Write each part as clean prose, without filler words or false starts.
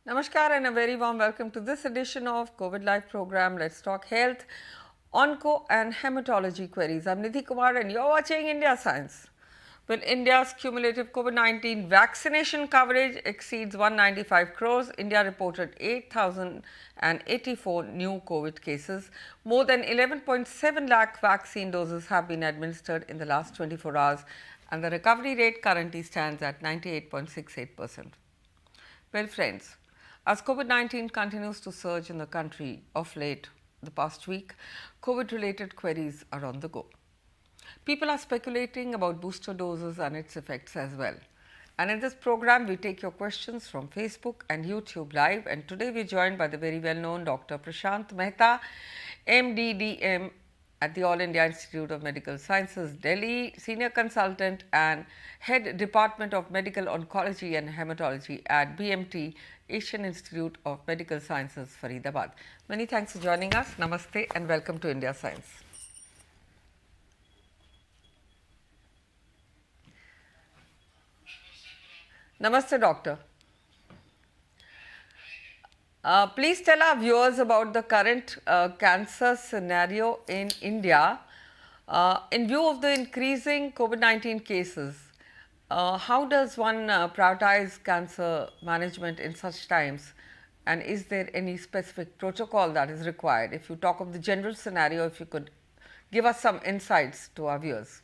Namaskar and a very warm welcome to this edition of COVID Live program. Let's talk health, onco and hematology queries. I'm Nidhi Kumar and you're watching India Science. Well, India's cumulative COVID-19 vaccination coverage exceeds 195 crores. India reported 8,084 new COVID cases. More than 11.7 lakh vaccine doses have been administered in the last 24 hours and the recovery rate currently stands at 98.68%. Well, friends, as COVID 19 continues to surge in the country of late, the past week, COVID related queries are on the go. People are speculating about booster doses and its effects as well. And in this program, we take your questions from Facebook and YouTube Live. And today, we're joined by the very well known Dr. Prashant Mehta, MDDM at the All India Institute of Medical Sciences, Delhi, Senior Consultant and Head Department of Medical Oncology and Hematology at BMT, Asian Institute of Medical Sciences, Faridabad. Many thanks for joining us. Namaste and welcome to India Science. Namaste, Doctor. Please tell our viewers about the current cancer scenario in India. In view of the increasing COVID-19 cases, how does one prioritize cancer management in such times? And is there any specific protocol that is required? If you talk of the general scenario, if you could give us some insights to our viewers.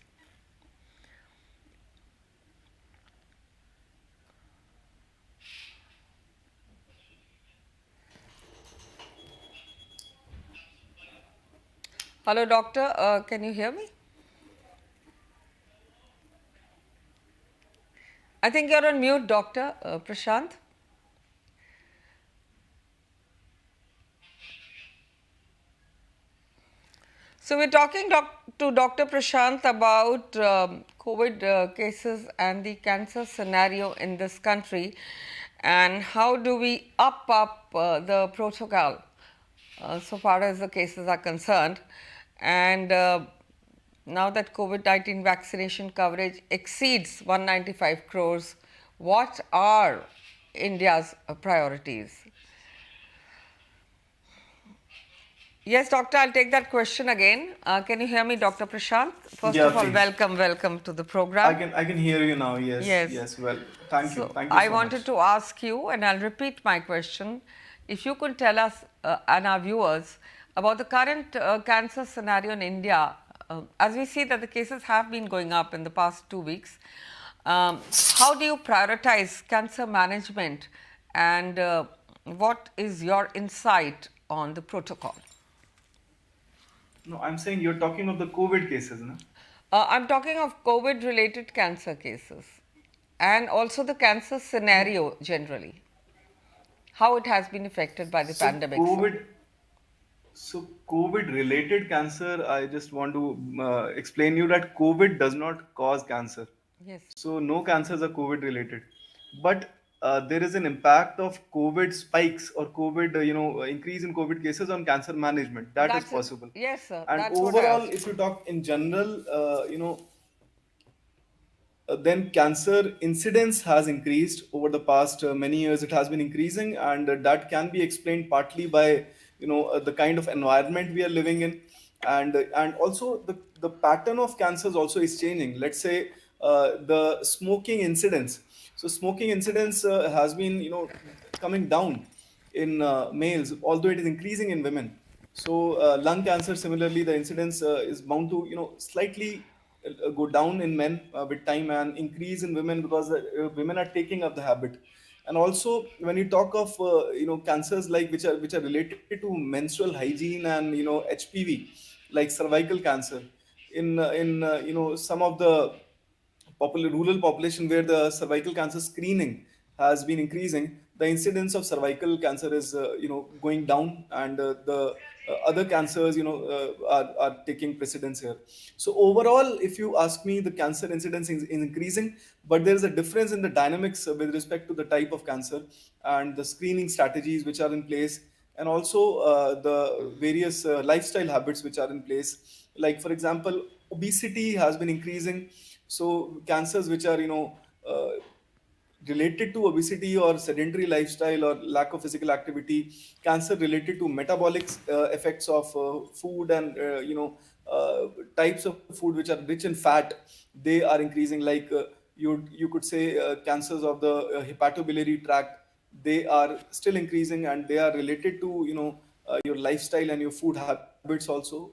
Hello, doctor. Can you hear me? I think you're on mute, Doctor Prashant. So, we're talking to Dr. Prashant about COVID cases and the cancer scenario in this country, and how do we up the protocol so far as the cases are concerned. And now that COVID-19 vaccination coverage exceeds 195 crores, what are India's priorities? Yes, doctor, I'll take that question again. Can you hear me, Dr. Prashant? First Yeah, of all, please. welcome to the program. I can hear you now. Yes. Yes. Yes. Well, thank you. So, Thank you I so much. wanted to ask you, and I'll repeat my question. If you could tell us and our viewers about the current cancer scenario in India, as we see that the cases have been going up in the past 2 weeks, how do you prioritize cancer management, and what is your insight on the protocol? No, I'm saying you're talking of the COVID cases, no? I'm talking of COVID related cancer cases and also the cancer scenario generally, how it has been affected by the So pandemic. COVID related cancer, I just want to explain you that COVID does not cause cancer. Yes, So no cancers are COVID related, but there is an impact of COVID spikes or COVID, increase in COVID cases on cancer management. That is that's possible. yes, sir. And That's what I overall, asked. if you talk in general, then cancer incidence has increased over the past many years. It has been increasing, and that can be explained partly by the kind of environment we are living in, and also the pattern of cancers also is changing. Let's say the smoking incidence. So smoking incidence has been coming down in males, although it is increasing in women. So lung cancer, similarly, the incidence is bound to slightly go down in men with time and increase in women because women are taking up the habit. And also when you talk of cancers like which are related to menstrual hygiene and HPV, like cervical cancer, in some of the rural population where the cervical cancer screening has been increasing, the incidence of cervical cancer is going down, and the other cancers are taking precedence here. So overall, if you ask me, the cancer incidence is increasing, but there is a difference in the dynamics with respect to the type of cancer and the screening strategies which are in place, and also the various lifestyle habits which are in place. Like for example, obesity has been increasing. So cancers which are uh, related to obesity or sedentary lifestyle or lack of physical activity, cancer related to metabolic effects of food and types of food which are rich in fat, they are increasing. Like you could say cancers of the hepatobiliary tract, they are still increasing, and they are related to your lifestyle and your food habits also,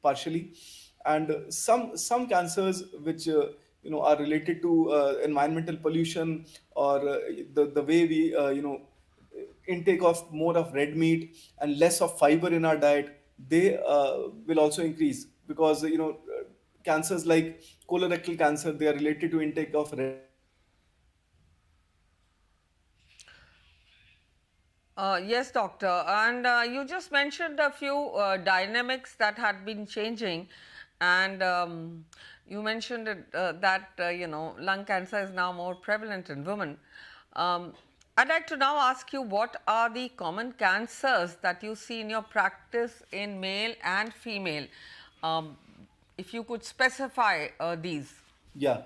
partially. And some cancers which are related to environmental pollution, or the way we intake of more of red meat and less of fiber in our diet, they will also increase, because cancers like colorectal cancer, they are related to intake of red meat and less of fiber in our diet. Yes, doctor. And you just mentioned a few dynamics that had been changing, and you mentioned that lung cancer is now more prevalent in women. Um, I'd like to now ask you, what are the common cancers that you see in your practice in male and female? Um, if you could specify these. Yeah.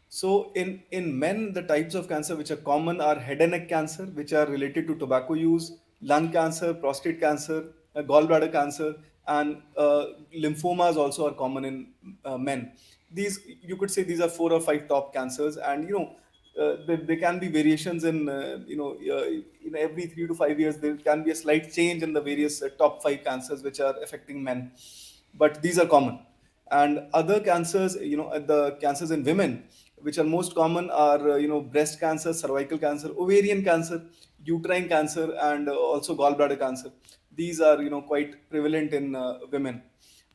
So in men, the types of cancer which are common are head and neck cancer, which are related to tobacco use, lung cancer, prostate cancer, gallbladder cancer, and lymphomas also are common in men. These, you could say, these are four or five top cancers, and there can be variations in in every 3 to 5 years there can be a slight change in the various top five cancers which are affecting men, but these are common. And other cancers, the cancers in women which are most common are breast cancer, cervical cancer, ovarian cancer, uterine cancer, and also gallbladder cancer. These are quite prevalent in women.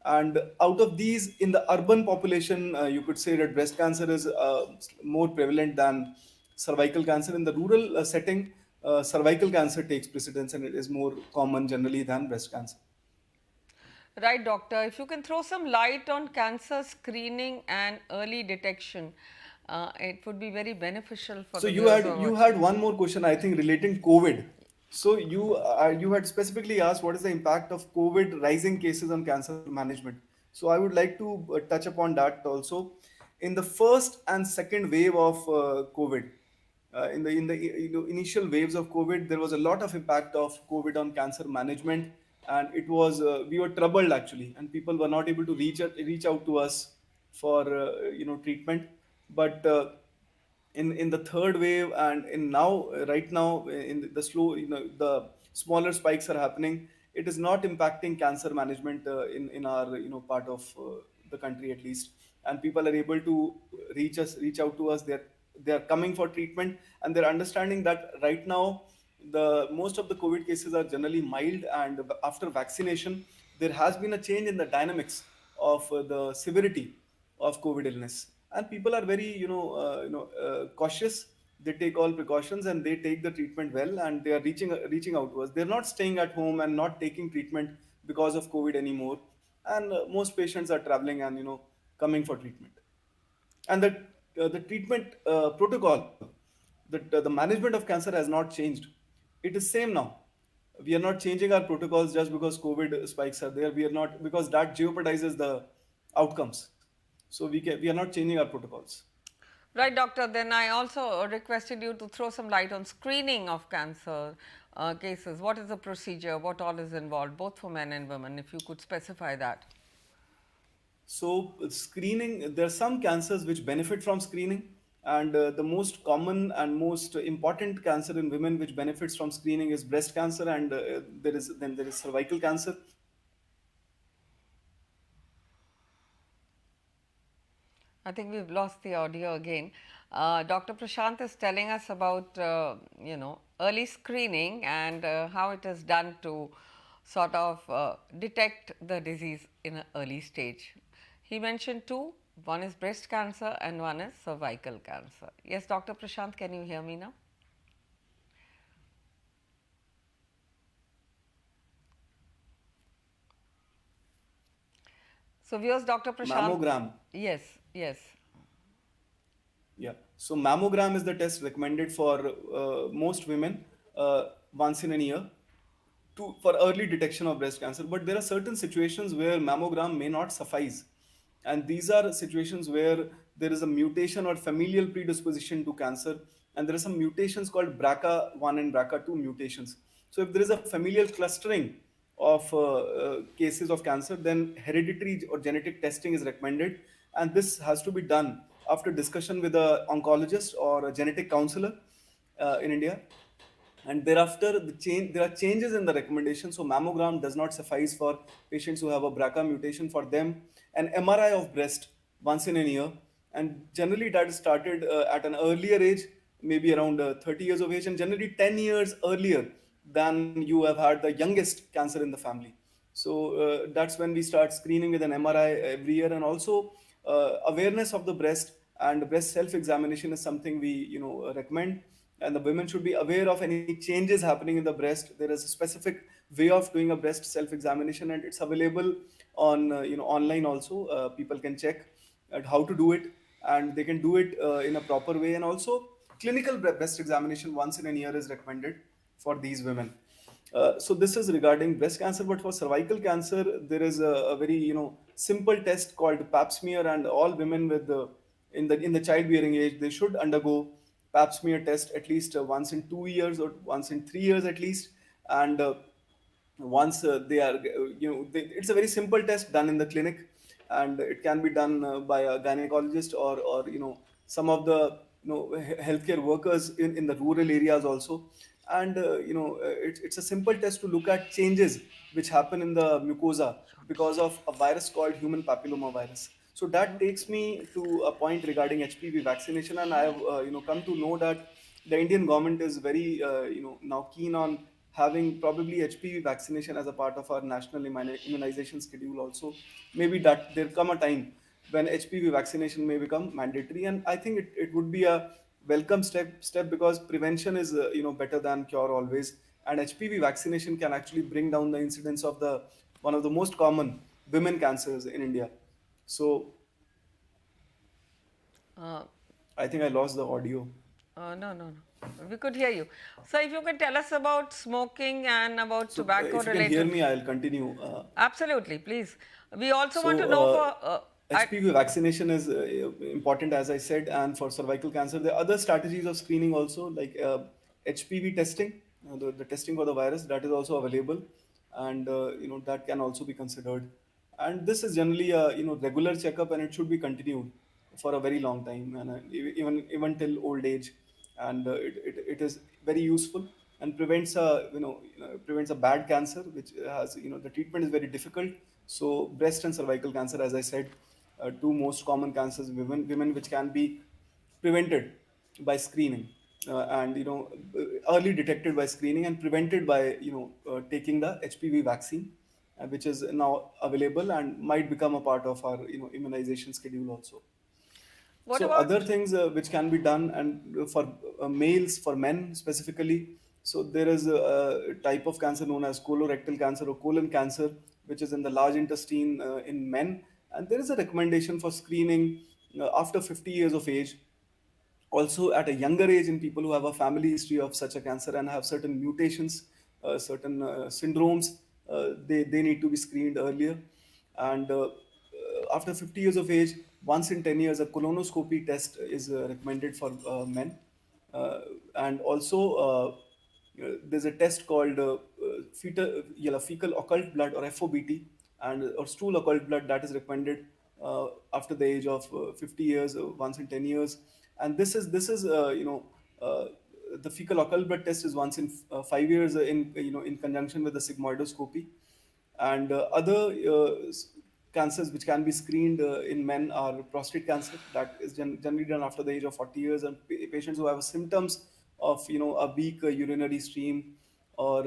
And out of these, in the urban population, you could say that breast cancer is more prevalent than cervical cancer. In the rural setting, cervical cancer takes precedence, and it is more common generally than breast cancer. Right, doctor. If you can throw some light on cancer screening and early detection, it would be very beneficial for So the you viewers who had are you watching. had one more question, I think, relating COVID. So you had specifically asked what is the impact of COVID rising cases on cancer management. So I would like to touch upon that also. In the first and second wave of COVID, in the initial waves of COVID, there was a lot of impact of COVID on cancer management, and it was we were troubled actually, and people were not able to reach out to us for treatment. But in the third wave, and in now right now, in the slow, the smaller spikes are happening. It is not impacting cancer management in our part of the country at least, and people are able to reach out to us. They are coming for treatment, and they're understanding that right now the most of the COVID cases are generally mild, and after vaccination there has been a change in the dynamics of the severity of COVID illness, and people are very cautious. They take all precautions and they take the treatment well, and they are reaching out to us. They're not staying at home and not taking treatment because of COVID anymore, and most patients are traveling and coming for treatment. And the treatment protocol, the management of cancer has not changed. It is same now. We are not changing our protocols just because COVID spikes are there. We are not, because that jeopardizes the outcomes. So we are not changing our protocols. Right, doctor. Then I also requested you to throw some light on screening of cancer cases. What is the procedure? What all is involved, both for men and women? If you could specify that. So screening, there are some cancers which benefit from screening, and the most common and most important cancer in women which benefits from screening is breast cancer, and there is cervical cancer. I think we've lost the audio again. Dr. Prashant is telling us about early screening and how it is done to sort of detect the disease in an early stage. He mentioned two. One is breast cancer and one is cervical cancer. Yes, Dr. Prashant, can you hear me now? So, viewers, Dr. Prashant. Mammogram. Yes, yes. Yeah. So mammogram is the test recommended for most women once in a year for early detection of breast cancer. But there are certain situations where mammogram may not suffice, and these are situations where there is a mutation or familial predisposition to cancer, and there are some mutations called BRCA1 and BRCA2 mutations. So if there is a familial clustering of cases of cancer, then hereditary or genetic testing is recommended, and this has to be done after discussion with a oncologist or a genetic counselor in India. And thereafter there are changes in the recommendation. So mammogram does not suffice for patients who have a BRCA mutation. For them, an MRI of breast once in a year, and generally that is started at an earlier age, maybe around 30 years of age, and generally 10 years earlier than you have had the youngest cancer in the family. So that's when we start screening with an MRI every year. And also awareness of the breast and breast self examination is something we recommend. And the women should be aware of any changes happening in the breast. There is a specific way of doing a breast self examination, and it's available on online also. People can check at how to do it, and they can do it in a proper way. And also clinical breast examination once in a year is recommended for these women. So this is regarding breast cancer. But for cervical cancer, there is a very simple test called pap smear, and all women with the in the childbearing age, they should undergo pap smear test at least once in 2 years or once in 3 years at least. And once they are it's a very simple test done in the clinic, and it can be done by a gynecologist or some of the healthcare workers in the rural areas also. And it's a simple test to look at changes which happen in the mucosa because of a virus called human papilloma virus. So that takes me to a point regarding HPV vaccination. And I have come to know that the Indian government is very now keen on having probably HPV vaccination as a part of our national immunization schedule also. Maybe that there come a time when HPV vaccination may become mandatory, and I think it would be a welcome step because prevention is better than cure always. And HPV vaccination can actually bring down the incidence of the one of the most common women cancers in India. So Uh, I think I lost the audio. no, no, no. We could hear you. So, if you could tell us about smoking and about So tobacco if you can hear related. me, I'll continue. Absolutely, please. We also want So, to know for. HPV vaccination is important, as I said, and for cervical cancer, there are other strategies of screening also, like HPV testing, the testing for the virus, that is also available, and that can also be considered. And this is generally a regular checkup, and it should be continued for a very long time, and even till old age. And it is very useful and prevents prevents a bad cancer, which has the treatment is very difficult. So breast and cervical cancer, as I said, two most common cancers, women which can be prevented by screening, and early detected by screening and prevented by taking the HPV vaccine, which is now available and might become a part of our immunization schedule also. What So other about. things which can be done, and for males, for men specifically, so there is a type of cancer known as colorectal cancer or colon cancer, which is in the large intestine in men, and there is a recommendation for screening after 50 years of age, also at a younger age in people who have a family history of such a cancer and have certain mutations, certain syndromes. They need to be screened earlier. And after 50 years of age, once in 10 years, a colonoscopy test is recommended for men. Uh, and also, there's a test called fecal occult blood, or FOBT, and or stool occult blood, that is recommended after the age of 50 years, once in 10 years. And uh, the fecal occult blood test is once in 5 years, in conjunction with the sigmoidoscopy. And other cancers which can be screened in men are prostate cancer, that is generally done after the age of 40 years, and patients who have symptoms of a weak urinary stream, or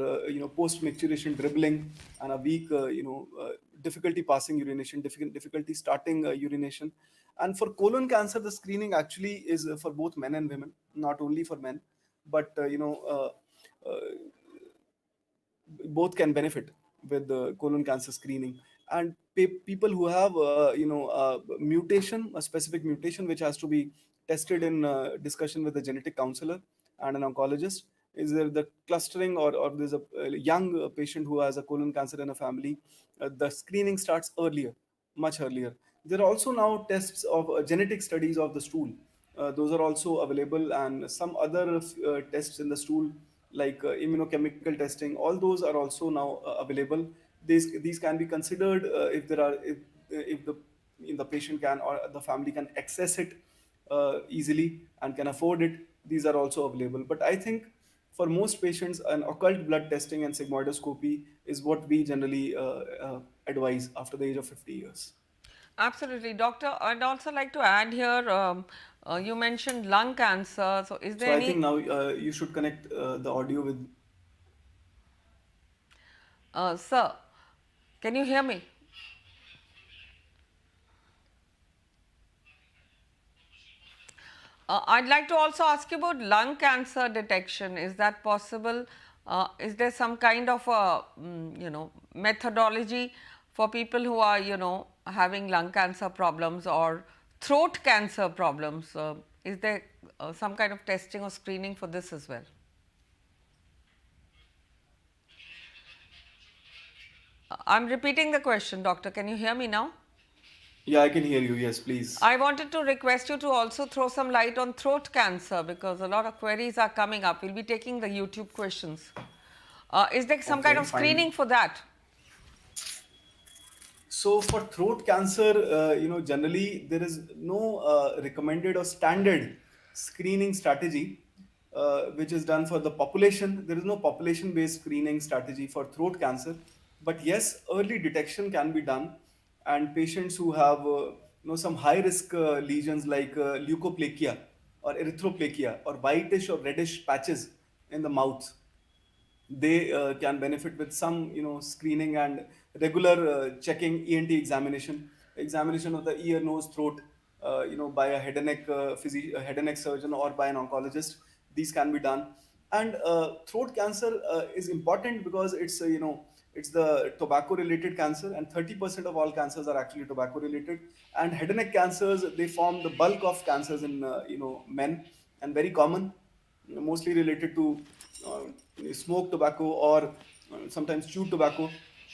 post maturation dribbling, and a weak difficulty passing urination, difficulty starting urination. And for colon cancer, the screening actually is for both men and women, not only for men, but uh, both can benefit with the colon cancer screening. And people who have a mutation, a specific mutation which has to be tested in discussion with the genetic counselor and an oncologist. Is there the clustering, or there's a young patient who has a colon cancer in a family, the screening starts earlier, much earlier. There are also now tests of genetic studies of the stool, those are also available, and some other tests in the stool like immunochemical testing. All those are also now available. These can be considered if there are if the patient can or the family can access it easily and can afford it. These are also available. But I think for most patients, an occult blood testing and sigmoidoscopy is what we generally advise after the age of 50 years. Absolutely, doctor. I'd also like to add here. You mentioned lung cancer. So, is So there I think any, now you should connect the audio with. sir? Can you hear me? I'd like to also ask you about lung cancer detection. Is that possible? Is there some kind of a methodology for people who are having lung cancer problems or throat cancer problems? Is there some kind of testing or screening for this as well? I'm repeating the question, doctor. Can you hear me now? Yeah, I can hear you. Yes, please. I wanted to request you to also throw some light on throat cancer because a lot of queries are coming up. We'll be taking the YouTube questions. Is there some kind Okay, of screening fine. for that? So for throat cancer, generally there is no recommended or standard screening strategy which is done for the population. There is no population-based screening strategy for throat cancer, but yes, early detection can be done, and patients who have some high-risk lesions like leukoplakia or erythroplakia or whitish or reddish patches in the mouth, they can benefit with some screening and regular checking, ENT examination of the ear, nose, throat, by a head and neck a head and neck surgeon or by an oncologist. These can be done. And throat cancer is important because it's the tobacco related cancer, and 30% of all cancers are actually tobacco related. And head and neck cancers, they form the bulk of cancers in men, and very common, mostly related to smoke tobacco or sometimes chew tobacco.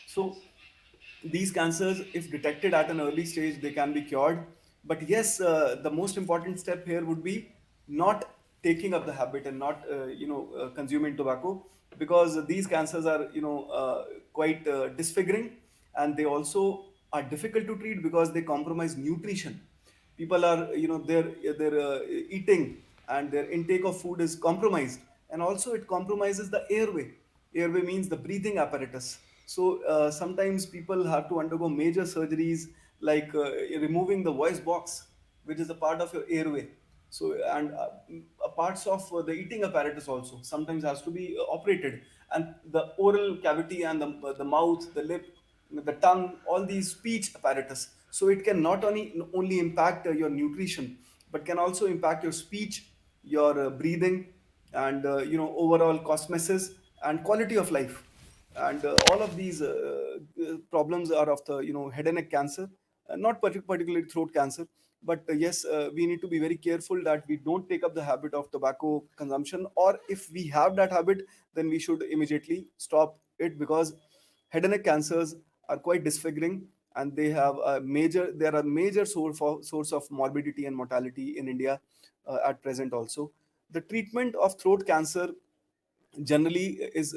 So these cancers, if detected at an early stage, they can be cured. But yes, the most important step here would be not taking up the habit and not consuming tobacco, because these cancers are quite disfiguring, and they also are difficult to treat because they compromise nutrition. People are their eating and their intake of food is compromised, and also it compromises the airway. Airway means the breathing apparatus. So sometimes people have to undergo major surgeries like removing the voice box, which is a part of your airway. So and parts of the eating apparatus also sometimes has to be operated, and the oral cavity and the mouth, the lip, the tongue, all these speech apparatus. So it can not only impact your nutrition, but can also impact your speech, your breathing, and overall cosmesis and quality of life. And all of these problems are of the head and neck cancer, not particularly throat cancer. But yes, we need to be very careful that we don't take up the habit of tobacco consumption, or if we have that habit, then we should immediately stop it, because head and neck cancers are quite disfiguring, and they are a major source of morbidity and mortality in India at present also. The treatment of throat cancer generally is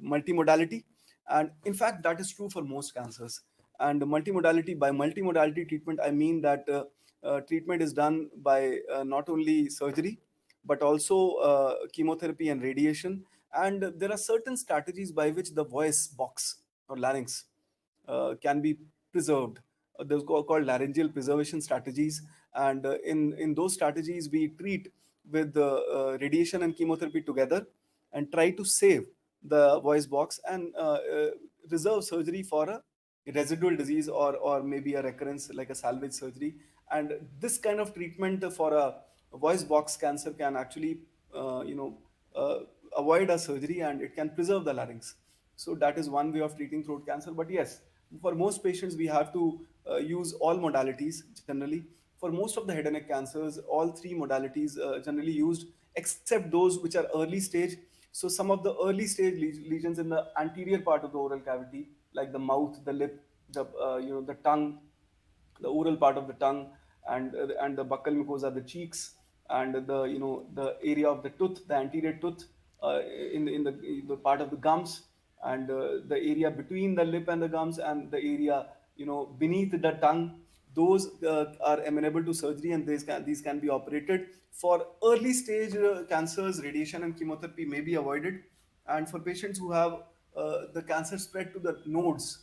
multimodality, and in fact that is true for most cancers. And by multimodality treatment, I mean that treatment is done by not only surgery, but also chemotherapy and radiation. And there are certain strategies by which the voice box or larynx can be preserved. Those called laryngeal preservation strategies. And in those strategies, we treat with radiation and chemotherapy together, and try to save the voice box, and reserve surgery for a residual disease, or maybe a recurrence like a salvage surgery. And this kind of treatment for a voice box cancer can actually uh, you know uh, avoid a surgery, and it can preserve the larynx. So that is one way of treating throat cancer. But yes, for most patients we have to use all modalities generally. For most of the head and neck cancers, all three modalities generally used, except those which are early stage. So some of the early stage lesions in the anterior part of the oral cavity, like the mouth, the lip, the tongue, the oral part of the tongue, and the buccal mucosa, the cheeks, and the area of the tooth, the anterior tooth, in the part of the gums, and the area between the lip and the gums, and the area beneath the tongue. Those are amenable to surgery, and these can be operated. For early stage cancers, radiation and chemotherapy may be avoided, and for patients who have the cancer spread to the nodes,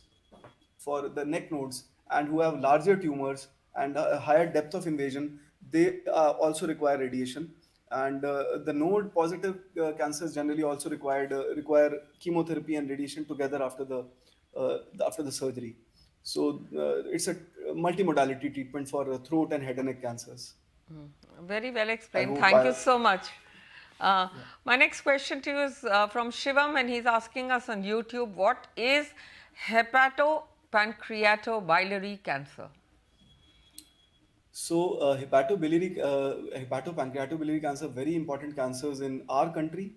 for the neck nodes, and who have larger tumors and a higher depth of invasion, they also require radiation. And the node positive cancers generally also require chemotherapy and radiation together after the surgery. So it's a multimodality treatment for throat and head and neck cancers. Very well I explained. hope Thank you I. so much. Yeah. My next question to you is from Shivam, and he's asking us on YouTube, what is hepatopancreatobiliary cancer? So, hepatopancreatobiliary cancer, very important cancers in our country.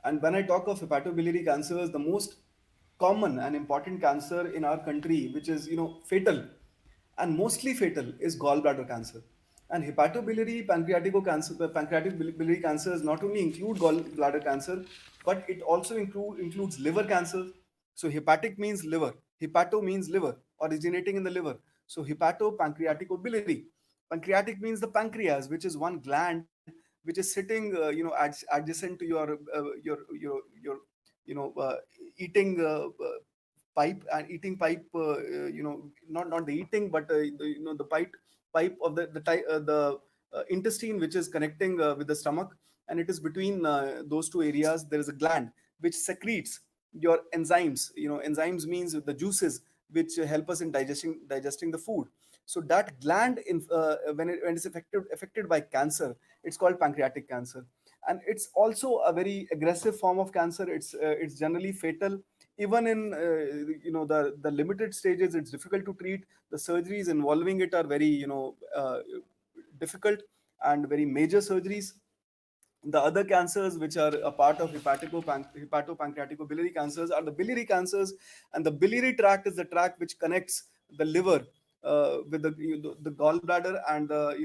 And when I talk of hepatobiliary cancers, the most common and important cancer in our country, which is fatal and mostly fatal, is gallbladder cancer. And hepatobiliary pancreatic biliary cancers not only include gallbladder cancer, but it also includes liver cancer. So hepatic means liver, hepato means liver, originating in the liver. So hepatopancreaticobiliary. Pancreatic means the pancreas, which is one gland which is sitting, adjacent to your eating pipe, and eating pipe, not the eating, but the pipe of the intestine, which is connecting with the stomach, and it is between those two areas. There is a gland which secretes your enzymes. Enzymes means the juices which help us in digesting the food. So that gland, when it's affected by cancer, it's called pancreatic cancer. And it's also a very aggressive form of cancer. It's generally fatal. Even in the limited stages, it's difficult to treat. The surgeries involving it are very difficult, and very major surgeries. The other cancers which are a part of hepatopancreaticobiliary cancers are the biliary cancers. And the biliary tract is the tract which connects the liver with the gallbladder and the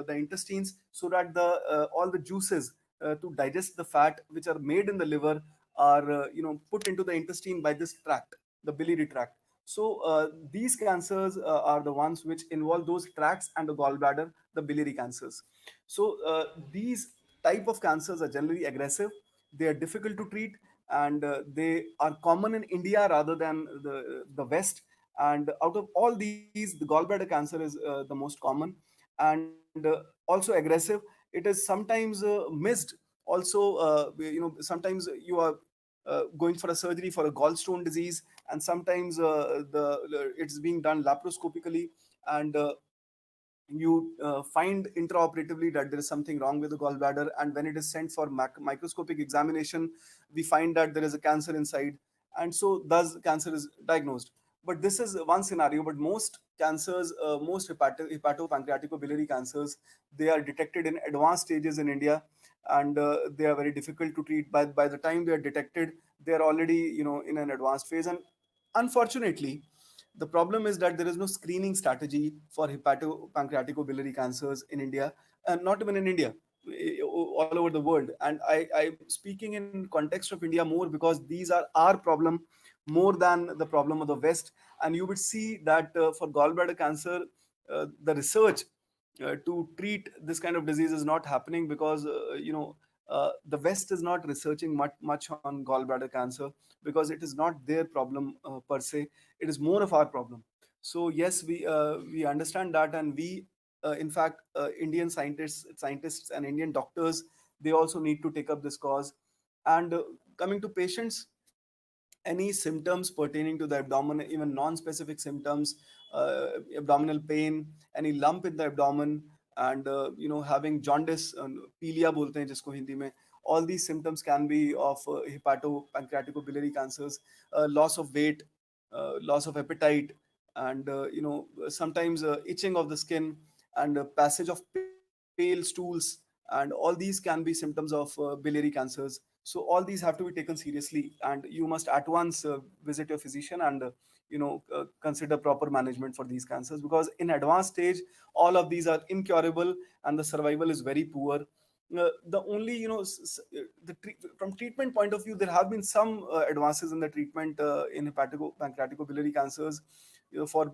intestines, so that the all the juices to digest the fat which are made in the liver are put into the intestine by this tract, the biliary tract. So these cancers are the ones which involve those tracts and the gallbladder, the biliary cancers. So these type of cancers are generally aggressive. They are difficult to treat, and they are common in India rather than the West. And out of all these, the gallbladder cancer is the most common, and also aggressive. It is sometimes missed. Also, sometimes you are going for a surgery for a gallstone disease, and sometimes it's being done laparoscopically, and you find intraoperatively that there is something wrong with the gallbladder, and when it is sent for microscopic examination, we find that there is a cancer inside, and so thus cancer is diagnosed. But this is one scenario. But most cancers, most hepatopancreaticobiliary cancers, they are detected in advanced stages in India, and they are very difficult to treat. By the time they are detected, they are already in an advanced phase. And unfortunately, the problem is that there is no screening strategy for hepatopancreaticobiliary cancers in India, and not even in India, all over the world. And I'm speaking in context of India more because these are our problem more than the problem of the West. And you would see that for gallbladder cancer, the research to treat this kind of disease is not happening because the West is not researching much on gallbladder cancer, because it is not their problem per se. It is more of our problem. So yes, we understand that, and we in fact Indian scientists and Indian doctors, they also need to take up this cause. And coming to patients, any symptoms pertaining to the abdomen, even non-specific symptoms, abdominal pain, any lump in the abdomen, and having jaundice, पीलिया बोलते हैं जिसको हिंदी में, all these symptoms can be of hepatopancreaticobiliary cancers. Loss of weight, loss of appetite, and sometimes itching of the skin, and passage of pale stools, and all these can be symptoms of biliary cancers. So all these have to be taken seriously, and you must at once visit your physician and consider proper management for these cancers, because in advanced stage all of these are incurable and the survival is very poor. the only, from treatment point of view, there have been some advances in the treatment in pancreaticobiliary cancers. For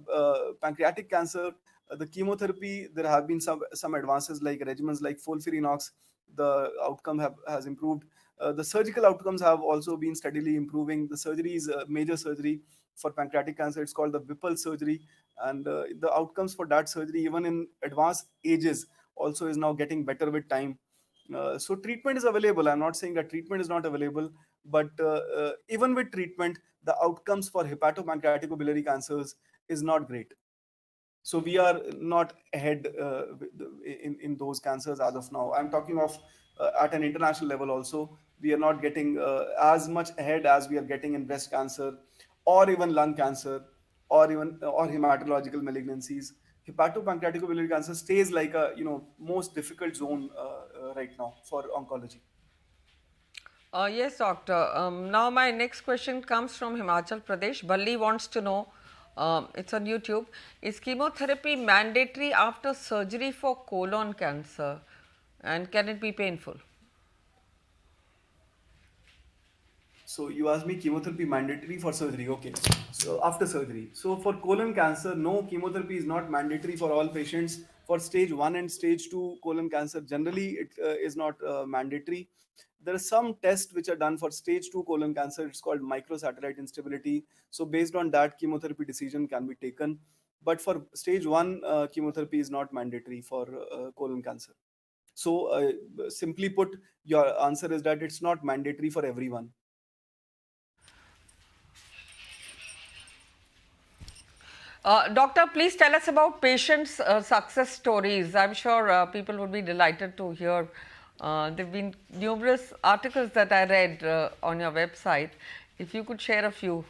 pancreatic cancer, the chemotherapy, there have been some advances, like regimens like folfirinox. The outcome has improved. The surgical outcomes have also been steadily improving. The surgery is a major surgery for pancreatic cancer. It's called the Whipple surgery, and the outcomes for that surgery, even in advanced ages, also is now getting better with time. So treatment is available. I'm not saying that treatment is not available, but even with treatment, the outcomes for hepatopancreaticobiliary cancers is not great. So we are not ahead in those cancers as of now. I'm talking of at an international level also. We are not getting as much ahead as we are getting in breast cancer, or even lung cancer, or even or hematological malignancies. Hepatopancreaticobiliary cancer stays like a most difficult zone right now for oncology. Yes, doctor. Now, my next question comes from Himachal Pradesh. Balli wants to know, it's on YouTube, is chemotherapy mandatory after surgery for colon cancer, and can it be painful? So you asked me chemotherapy mandatory for surgery. Okay. So after surgery. So for colon cancer, no, chemotherapy is not mandatory for all patients. For stage 1 and stage 2 colon cancer, generally it is not mandatory. There are some tests which are done for stage 2 colon cancer. It's called microsatellite instability. So based on that, chemotherapy decision can be taken. But for stage 1, chemotherapy is not mandatory for colon cancer. So simply put, your answer is that it's not mandatory for everyone. Doctor, please tell us about patients' success stories. I'm sure people would be delighted to hear. There have been numerous articles that I read on your website. If you could share a few.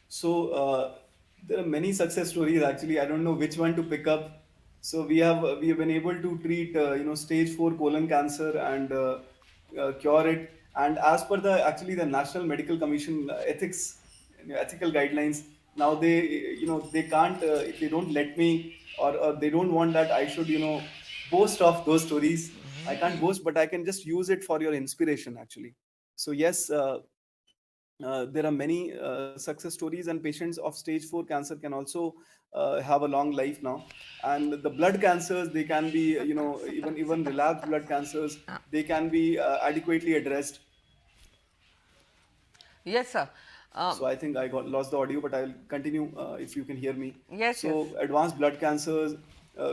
So there are many success stories. Actually, I don't know which one to pick up. So we have been able to treat stage 4 colon cancer and cure it. And as per the actually the National Medical Commission ethics, ethical guidelines, now they can't, they don't let me, or they don't want that I should boast of those stories. I can't boast, but I can just use it for your inspiration actually. So yes, there are many success stories, and patients of stage 4 cancer can also have a long life now. And the blood cancers, they can be, even relapsed blood cancers, they can be adequately addressed. Yes, sir. Um, So I think I got lost the audio, but I'll continue if you can hear me. yes, yes. So advanced blood cancers,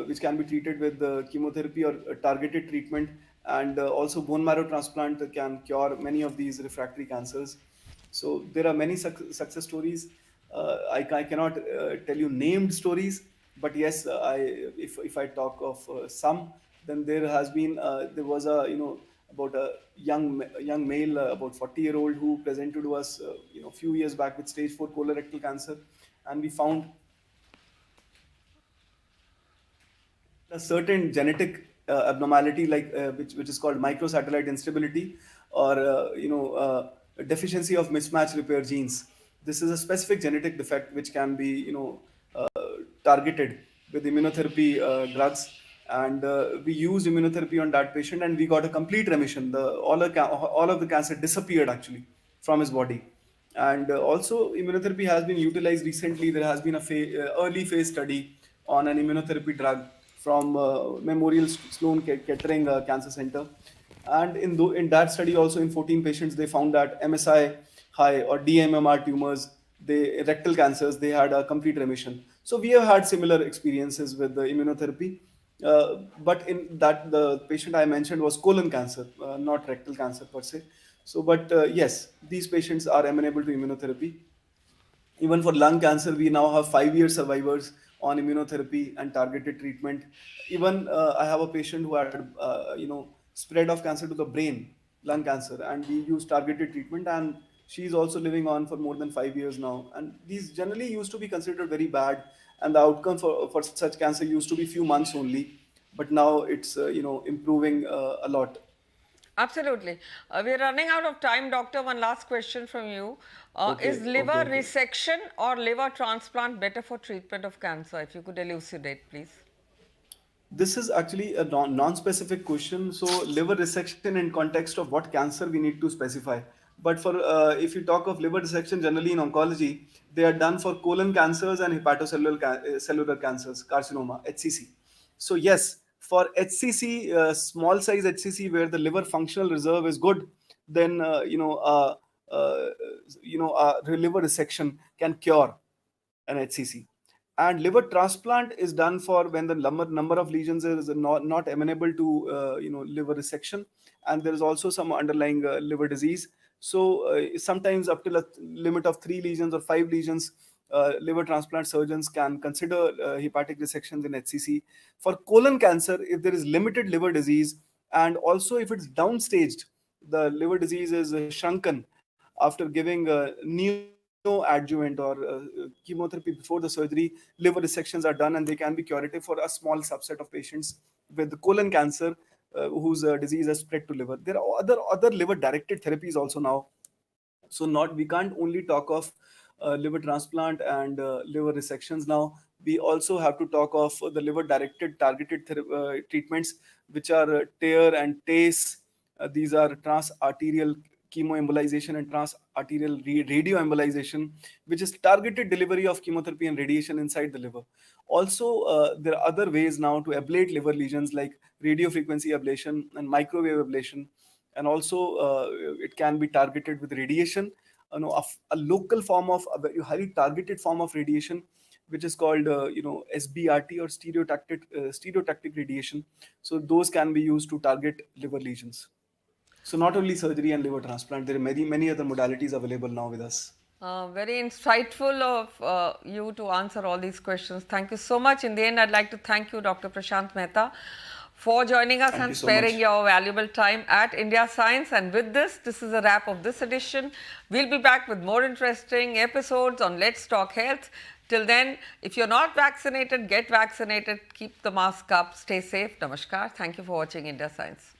which can be treated with chemotherapy or targeted treatment, and also bone marrow transplant can cure many of these refractory cancers. So there are many success stories. I cannot tell you named stories, but yes, I if I talk of some, then there was a about a young male, about 40-year-old, who presented to us few years back with stage 4 colorectal cancer, and we found a certain genetic abnormality, like which is called microsatellite instability, or a deficiency of mismatch repair genes. This is a specific genetic defect which can be targeted with immunotherapy drugs, and we used immunotherapy on that patient, and we got a complete remission. All of the cancer disappeared actually from his body. And also immunotherapy has been utilized recently. There has been a early phase study on an immunotherapy drug from Memorial Sloan Kettering Cancer Center. And in that study, also in 14 patients, they found that MSI high or DMMR tumors, rectal cancers, they had a complete remission. So we have had similar experiences with the immunotherapy. But in that, the patient I mentioned was colon cancer, not rectal cancer per se. So, but yes, these patients are amenable to immunotherapy. Even for lung cancer, we now have 5-year survivors on immunotherapy and targeted treatment. Even I have a patient who had spread of cancer to the brain, lung cancer, and we use targeted treatment, and she's also living on for more than 5 years now. And these generally used to be considered very bad, and the outcome for such cancer used to be few months only, but now it's improving a lot. Absolutely. We're running out of time, doctor. One last question from you. Is Okay, okay, liver okay. resection or liver transplant better for treatment of cancer? If you could elucidate, please. This is actually a non-specific question. So liver resection in context of what cancer we need to specify. But for if you talk of liver dissection generally in oncology, they are done for colon cancers and hepatocellular cellular cancers, carcinoma, HCC. So yes, for HCC, small size HCC where the liver functional reserve is good, then uh, liver resection can cure an HCC. And liver transplant is done for when the number of lesions is not amenable to liver resection, and there is also some underlying liver disease. So sometimes up till a limit of 3 lesions or 5 lesions, liver transplant surgeons can consider hepatic resections in HCC. For colon cancer, if there is limited liver disease, and also if it's downstaged, the liver disease is shrunken after giving neoadjuvant or chemotherapy before the surgery, liver dissections are done and they can be curative for a small subset of patients with colon cancer whose disease has spread to liver. There are other liver directed therapies also now. So not we can't only talk of liver transplant and liver resections now. We also have to talk of the liver directed targeted treatments, which are tear and TACE. These are trans arterial chemoembolization and trans arterial radioembolization, which is targeted delivery of chemotherapy and radiation inside the liver. Also, there are other ways now to ablate liver lesions like radio frequency ablation and microwave ablation, and also it can be targeted with radiation. A local form of a very highly targeted form of radiation, which is called SBRT or stereotactic radiation. So those can be used to target liver lesions. So not only surgery and liver transplant, there are many other modalities available now with us. Very insightful of you to answer all these questions. Thank you so much. In the end, I'd like to thank you, Dr. Prashant Mehta, for joining us Thank you and so much. sparing your valuable time at India Science. And with this is a wrap of this edition. We'll be back with more interesting episodes on Let's Talk Health. Till then, if you're not vaccinated, get vaccinated, keep the mask up, stay safe. Namaskar. Thank you for watching India Science.